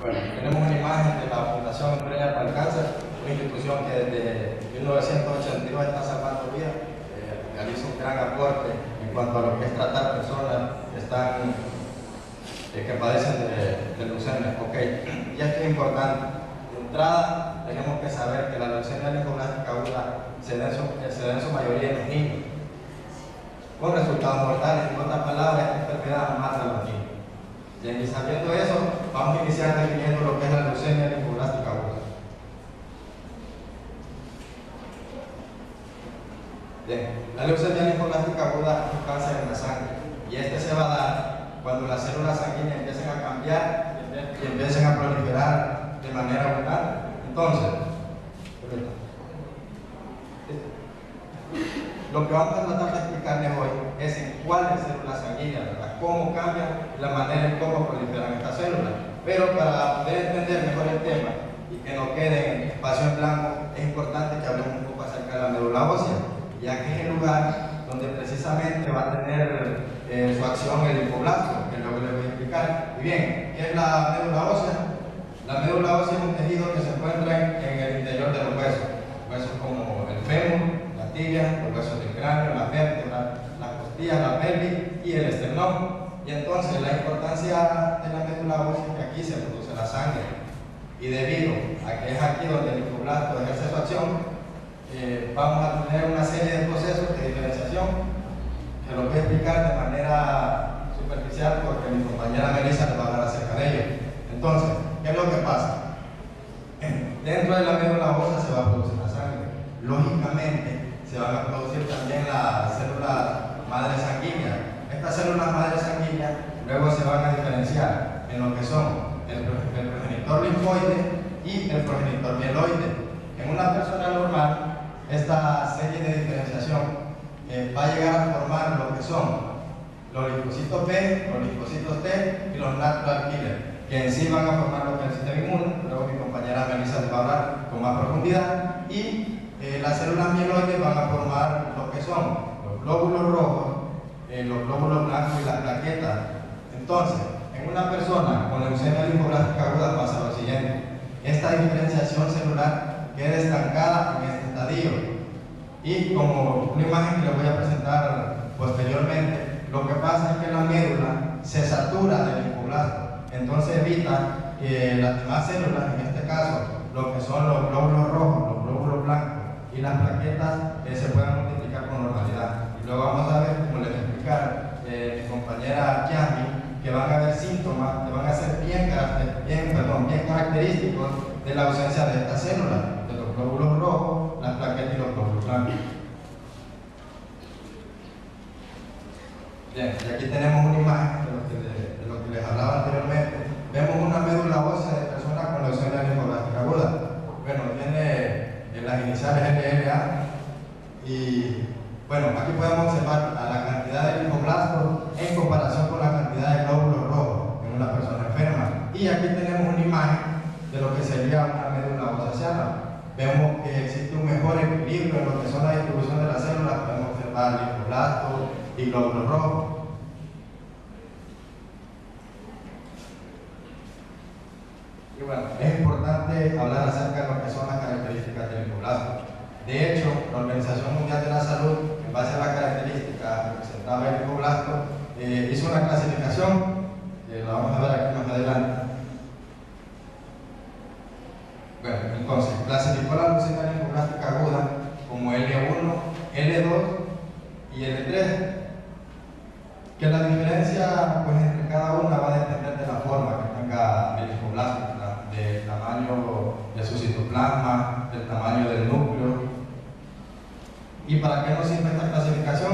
Bueno, tenemos una imagen de la Fundación Emprender para el Cáncer, una institución que desde 1982 está salvando vidas, realiza un gran aporte en cuanto a lo que es tratar personas que padecen de leucemia. Y esto es importante. De entrada, tenemos que saber que la leucemia linfoblástica aguda se da en su mayoría en los niños, con resultados mortales. En otras palabras, esta enfermedad mata a los niños. Bien, y sabiendo eso, vamos a iniciar definiendo lo que es la leucemia linfoblástica aguda. Bien, la leucemia linfoblástica aguda es un cáncer en la sangre, y este se va a dar cuando las células sanguíneas empiecen a cambiar y empiecen a proliferar de manera abundante. Entonces, lo que vamos a tratar de explicarles hoy es en cuáles células sanguíneas, ¿verdad? Cómo cambia la manera en cómo proliferan estas células. Pero para poder entender mejor el tema y que no quede en espacio en blanco, es importante que hablemos un poco acerca de la médula ósea, ya que es el lugar donde precisamente va a tener su acción el linfoblasto, que luego les voy a explicar. Y bien, ¿qué es la médula ósea? La médula ósea es un tejido que se encuentra en el interior de los huesos como el fémur, la tibia, los huesos del cráneo, las vértebras, las costillas, la pelvis y el esternón. Y entonces la importancia de la médula ósea es que aquí se produce la sangre, y debido a que es aquí donde el linfoblasto ejerce su acción, vamos a tener una serie de procesos de diferenciación que lo voy a explicar de manera superficial porque mi compañera Melissa les va a hablar acerca de ello. Entonces, ¿qué es lo que pasa? Dentro de la médula ósea se va a producir la sangre. Lógicamente, se van a producir también las células madre sanguíneas. Estas células madre sanguíneas luego se van a diferenciar en lo que son el progenitor linfoide y el progenitor mieloide. En una persona normal, esta serie de diferenciación va a llegar a formar lo que son los linfocitos B, los linfocitos T y los natural killer, que en sí van a formar lo que es el sistema inmune. Luego mi compañera Melissa les va a hablar con más profundidad. Y las células mieloides van a formar lo que son los glóbulos rojos, los glóbulos blancos y las plaquetas. Entonces, en una persona con leucemia linfoblástica aguda pasa lo siguiente: esta diferenciación celular queda estancada en este estadio. Y como una imagen que les voy a presentar posteriormente, lo que pasa es que la médula se satura del linfoblasto, entonces evita que las demás células, en este caso lo que son los glóbulos rojos, los glóbulos blancos y las plaquetas, se puedan multiplicar con normalidad. Y luego vamos a ver, como les voy a explicar mi compañera Yami, que van a haber síntomas que van a ser bien característicos de la ausencia de estas células, de los glóbulos rojos, las plaquetas y los glóbulos blancos. Bien, y aquí tenemos una imagen de lo que les hablaba anteriormente. Vemos una médula ósea de personas con leucemia linfoblástica aguda. Bueno, tiene las iniciales LLA. Y bueno, aquí podemos observar a la cantidad de linfoblastos en comparación con la cantidad de glóbulos rojos en una persona enferma. Y aquí tenemos una imagen de lo que sería una médula ósea sana. Vemos que existe un mejor equilibrio en lo que son la distribución de las células. Podemos observar linfoblastos y glóbulos rojos. Y bueno, es importante hablar acerca de lo que son las características del linfoblasto. De hecho, la Organización Mundial de la Salud, en base a las características representadas del linfoblasto, hizo una clasificación que la vamos a ver aquí más adelante. Bueno, entonces, clasificó la leucemia linfoblástica aguda como L1, L2 y L3, que la diferencia pues, entre cada una va a depender de la forma que tenga el linfoblasto, del tamaño de su citoplasma, del tamaño del núcleo. ¿Y para qué nos sirve esta clasificación?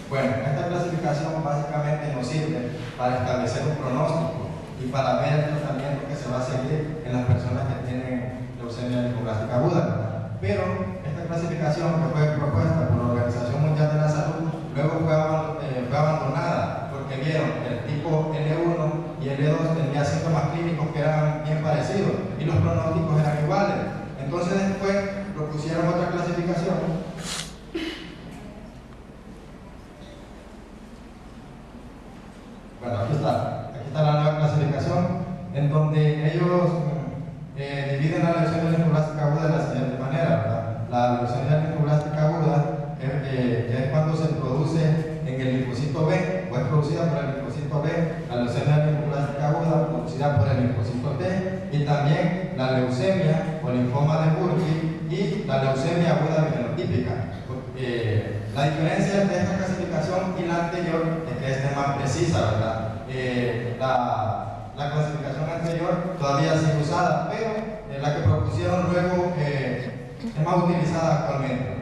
Bueno, esta clasificación básicamente nos sirve para establecer un pronóstico y para ver el tratamiento que se va a seguir en las personas que tienen leucemia linfoblástica aguda. Pero esta clasificación, que fue propuesta por la Organización Mundial de la Salud, luego fue abandonada porque vieron que el tipo L1 y L2 tenían síntomas clínicos que eran bien parecidos y los pronósticos eran iguales. Entonces después propusieron otra clasificación. Bueno, aquí está la nueva clasificación, en donde ellos dividen la leucemia linfoblástica aguda de la siguiente manera, ¿verdad? La leucemia linfoblástica aguda es cuando se produce en el linfocito B, o es producida por el linfocito B, la leucemia linfoblástica aguda producida por el linfocito T, y también la leucemia o linfoma de Burkitt y la leucemia aguda fenotípica. La diferencia entre esta clasificación y la anterior es que esta es más precisa, ¿verdad? La clasificación anterior todavía sigue usada, pero la que propusieron luego es más utilizada actualmente.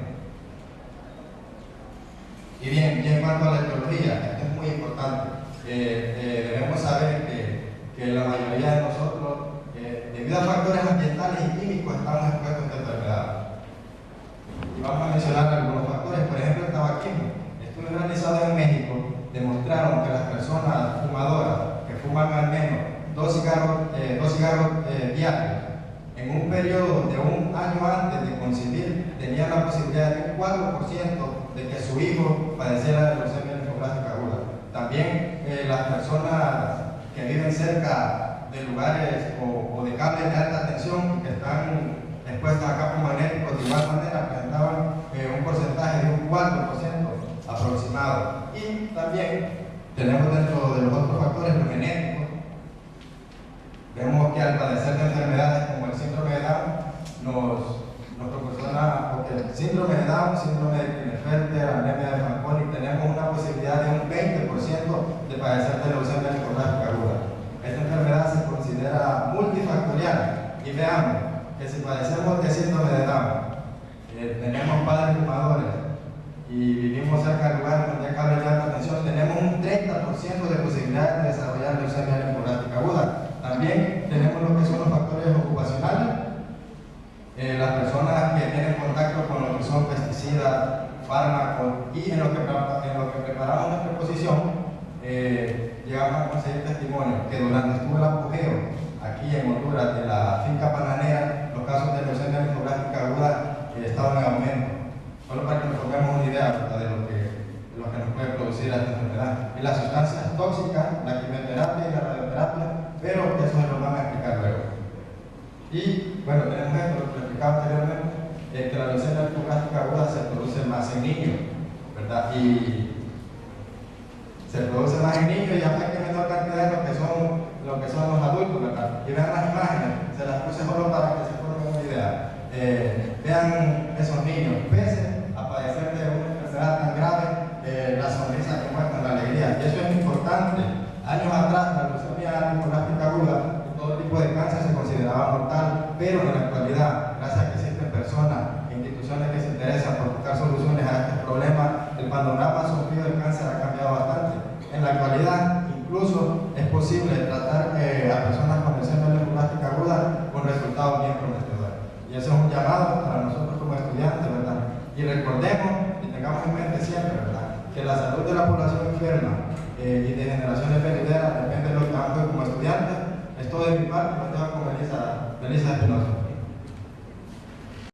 Y bien, y en cuanto a la etiología, esto es muy importante. Debemos saber que la mayoría de nosotros, debido a factores ambientales y químicos, estamos expuestos a esta enfermedad. Y vamos a mencionar algunos factores, por ejemplo, el tabaquismo. Estudios realizados en México demostraron que las personas fumadoras que fuman al menos dos cigarros diarios en un periodo de un año antes de concebir tenían la posibilidad de un 4% de que su hijo padeciera de leucemia linfoblástica aguda. También las personas que viven cerca de lugares o de cables de alta tensión que están expuestas a campos magnéticos de igual manera presentaban un porcentaje de un 4% aproximado. Y también tenemos dentro de los otros factores los genéticos. Vemos que al padecer de enfermedades como el síndrome de Down nos proporciona, porque el síndrome de Down, síndrome de Klinefelter, anemia de Fanconi, tenemos una posibilidad de un 20% de padecer de leucemia linfoblástica aguda. Esta enfermedad se considera multifactorial y veamos que si padecemos de síndrome de Down, tenemos padres fumadores y vivimos cerca de lugares donde hay cables de alta tensión, tenemos un 30% de posibilidades de desarrollar leucemia linfoblástica aguda. También tenemos lo que son los factores ocupacionales. Las personas que tienen contacto con lo que son pesticidas, fármacos y en lo que preparamos nuestra exposición, llegamos a conseguir testimonios que durante estuvo el apogeo aquí en Honduras de la finca bananera, los casos de leucemia linfoblástica aguda estaban en aumento. Solo para que nos formemos una idea, ¿verdad?, de lo que nos puede producir esta enfermedad. Y las sustancias tóxicas, la quimioterapia y la radioterapia, pero eso se lo van a explicar luego. Y bueno, tenemos esto, lo que explicaba anteriormente, que la leucemia linfoblástica aguda se produce más en niños, ¿verdad? Y se produce más en niños y afecta en menor cantidad de lo que son los adultos, ¿verdad? Y vean las imágenes, se las puse solo para que se formen una idea. Vean esos niños, pese a padecer de una enfermedad tan grave, la sonrisa que muestran, la alegría. Y eso es importante. Años atrás, la leucemia linfoblástica aguda, todo tipo de cáncer se consideraba mortal, pero en la actualidad, gracias a que existen personas e instituciones que se interesan por buscar soluciones a este problema, el panorama sufrido del cáncer ha cambiado bastante. En la actualidad, incluso es posible tratar a personas con leucemia linfoblástica aguda con resultados bien prometedores. Y eso es un llamado para nosotros como estudiantes, ¿verdad? Y recordemos y tengamos en mente siempre, ¿verdad?, que la salud de la población enferma y de generaciones venideras depende de lo que hagamos como estudiantes. Es todo de mi parte, lo dejo con Melissa Espinosa.